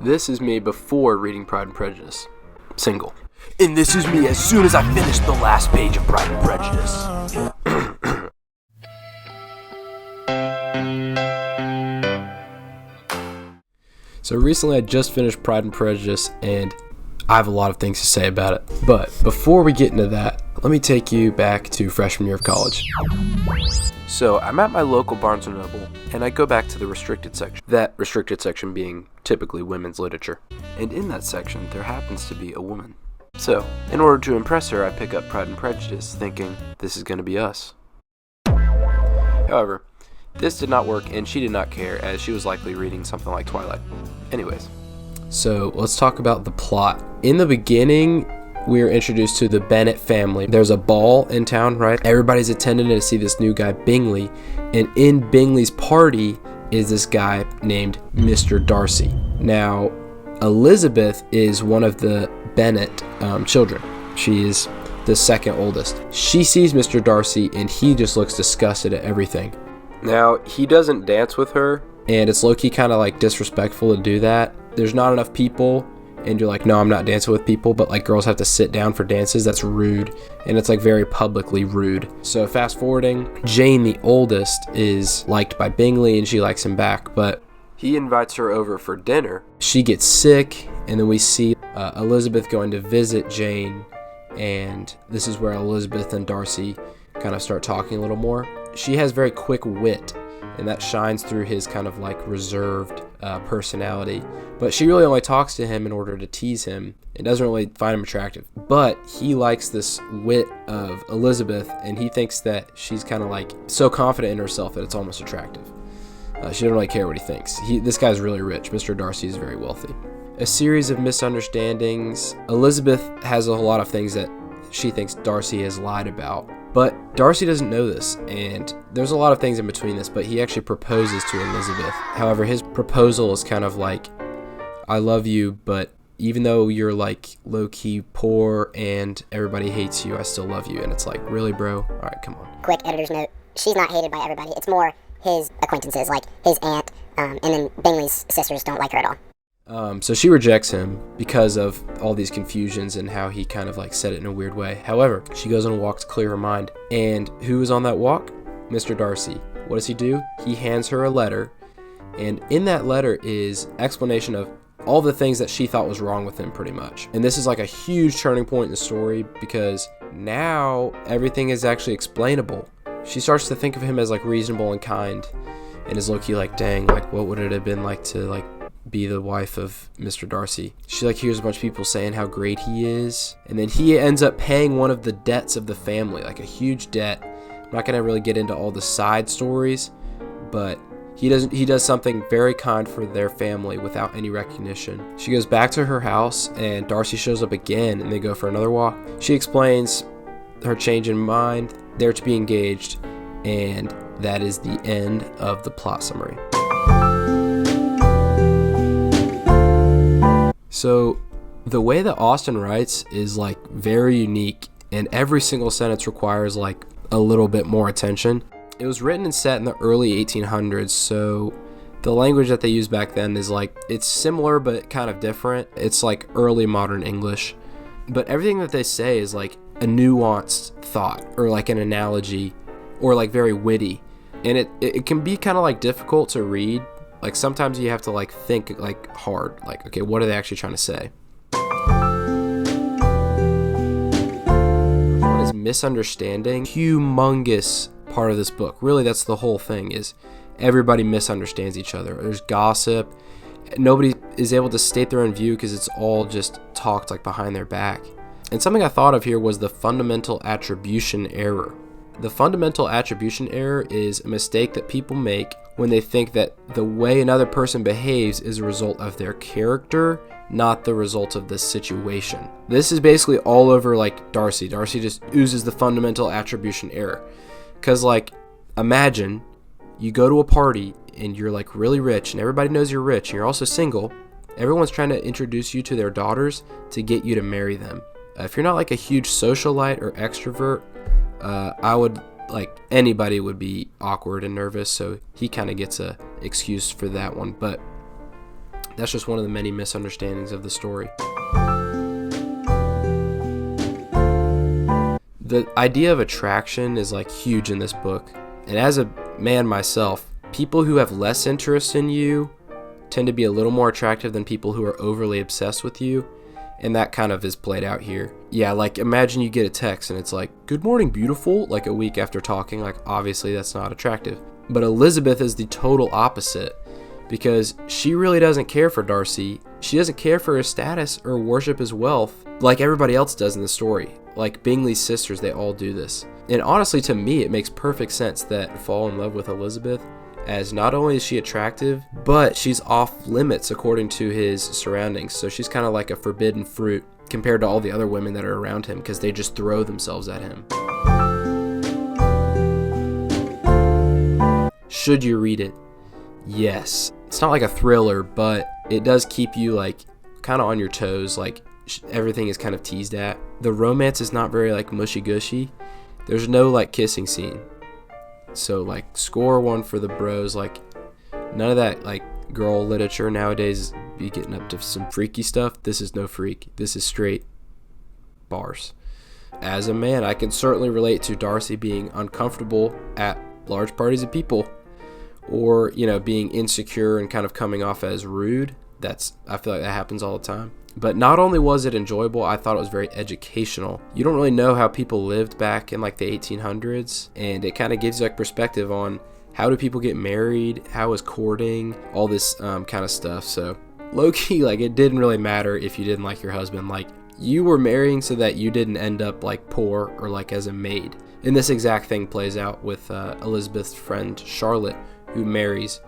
This is me before reading Pride and Prejudice. Single. And this is me as soon as I finish the last page of Pride and Prejudice. So recently I just finished Pride and Prejudice and I have a lot of things to say about it. But before we get into that, let me take you back to freshman year of college. So I'm at my local Barnes & Noble and I go back to the restricted section. That restricted section being typically women's literature. And in that section, there happens to be a woman. So, in order to impress her, I pick up Pride and Prejudice thinking, this is going to be us. However, this did not work and she did not care as she was likely reading something like Twilight. Anyways, so let's talk about the plot. In the beginning, we are introduced to the Bennet family. There's a ball in town, right? Everybody's attending to see this new guy, Bingley. And in Bingley's party is this guy named Mr. Darcy. Now, Elizabeth is one of the Bennet children. She is the second oldest. She sees Mr. Darcy and he just looks disgusted at everything. Now, he doesn't dance with her, and it's low-key kind of like disrespectful to do that. There's not enough people, and you're like, no, I'm not dancing with people, but like girls have to sit down for dances. That's rude, and it's like very publicly rude. So fast forwarding, Jane, the oldest, is liked by Bingley, and she likes him back, but he invites her over for dinner. She gets sick, and then we see Elizabeth going to visit Jane, and this is where Elizabeth and Darcy kind of start talking a little more. She has very quick wit, and that shines through his kind of like reserved personality. But she really only talks to him in order to tease him and doesn't really find him attractive. But he likes this wit of Elizabeth, and he thinks that she's kind of like so confident in herself that it's almost attractive. She doesn't really care what he thinks. This guy's really rich. Mr. Darcy is very wealthy. A series of misunderstandings. Elizabeth has a lot of things that she thinks Darcy has lied about. But Darcy doesn't know this, and there's a lot of things in between this, but he actually proposes to Elizabeth. However, his proposal is kind of like, I love you, but even though you're like low-key poor and everybody hates you, I still love you. And it's like, really, bro? All right, come on. Quick editor's note, she's not hated by everybody. It's more his acquaintances, like his aunt, and then Bingley's sisters don't like her at all. So she rejects him because of all these confusions and how he kind of like said it in a weird way. However, she goes on a walk to clear her mind. And who is on that walk? Mr. Darcy. What does he do? He hands her a letter. And in that letter is explanation of all the things that she thought was wrong with him pretty much. And this is like a huge turning point in the story because now everything is actually explainable. She starts to think of him as like reasonable and kind and is low-key like, dang, like what would it have been like to like be the wife of Mr. Darcy. She like hears a bunch of people saying how great he is, and then he ends up paying one of the debts of the family, like a huge debt. I'm not gonna really get into all the side stories, but he does something very kind for their family without any recognition. She goes back to her house and Darcy shows up again and they go for another walk. She explains her change in mind, they're to be engaged, and that is the end of the plot summary. So the way that Austen writes is like very unique, and every single sentence requires like a little bit more attention. It was written and set in the early 1800s, so the language that they used back then is like, it's similar but kind of different. It's like early modern English, but everything that they say is like a nuanced thought or like an analogy or like very witty, and it can be kind of like difficult to read. Like sometimes you have to like think like hard, like, okay, what are they actually trying to say? What is misunderstanding? Humongous part of this book. Really, that's the whole thing, is everybody misunderstands each other. There's gossip. Nobody is able to state their own view because it's all just talked like behind their back. And something I thought of here was the fundamental attribution error. The fundamental attribution error is a mistake that people make when they think that the way another person behaves is a result of their character, not the result of the situation. This is basically all over like Darcy. Darcy just oozes the fundamental attribution error. Because like, imagine you go to a party and you're like really rich and everybody knows you're rich and you're also single. Everyone's trying to introduce you to their daughters to get you to marry them. If you're not like a huge socialite or extrovert, I would like anybody would be awkward and nervous, so he kind of gets a excuse for that one. But That's just one of the many misunderstandings of the story. The idea of attraction is like huge in this book. And as a man myself, people who have less interest in you tend to be a little more attractive than people who are overly obsessed with you. And that kind of is played out here. Yeah, like imagine you get a text and it's like, "Good morning, beautiful," like a week after talking. Like obviously that's not attractive. But Elizabeth is the total opposite, because she really doesn't care for Darcy. She doesn't care for his status or worship his wealth like everybody else does in the story. Like Bingley's sisters, they all do this. And honestly, to me, it makes perfect sense that fall in love with Elizabeth, as not only is she attractive, but she's off limits according to his surroundings. So she's kind of like a forbidden fruit compared to all the other women that are around him, because they just throw themselves at him. Should you read it? Yes. It's not like a thriller, but it does keep you like kind of on your toes. Like everything is kind of teased at. The romance is not very like mushy gushy. There's no like kissing scene. So like score one for the bros. Like none of that like girl literature nowadays be getting up to some freaky stuff. This is no freak. This is straight bars. As a man, I can certainly relate to Darcy being uncomfortable at large parties of people, or being insecure and kind of coming off as rude. I feel like that happens all the time. But not only was it enjoyable, I thought it was very educational. You don't really know how people lived back in like the 1800s, and it kind of gives you like perspective on how do people get married, how is courting, all this kind of stuff. So low-key, like it didn't really matter if you didn't like your husband. Like you were marrying so that you didn't end up like poor or like as a maid. And this exact thing plays out with Elizabeth's friend Charlotte, who marries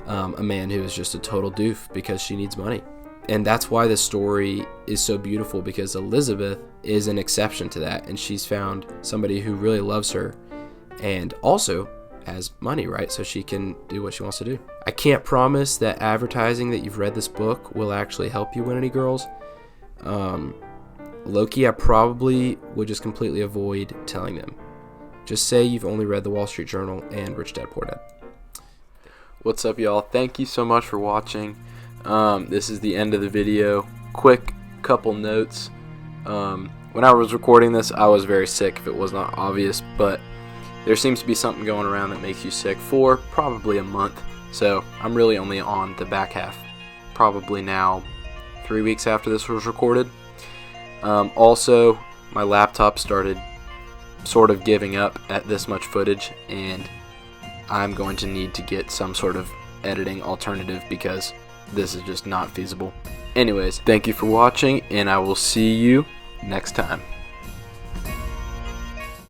a man who is just a total doof because she needs money. And that's why this story is so beautiful, because Elizabeth is an exception to that, and she's found somebody who really loves her and also has money, right? So she can do what she wants to do. I can't promise that advertising that you've read this book will actually help you win any girls. Low-key, I probably would just completely avoid telling them. Just say you've only read the Wall Street Journal and Rich Dad Poor Dad. What's up, y'all? Thank you so much for watching. This is the end of the video. Quick couple notes. When I was recording this, I was very sick, if it was not obvious, but there seems to be something going around that makes you sick for probably a month. So I'm really only on the back half, probably now 3 weeks after this was recorded. Also, my laptop started sort of giving up at this much footage, and I'm going to need to get some sort of editing alternative because this is just not feasible. Anyways, thank you for watching, and I will see you next time.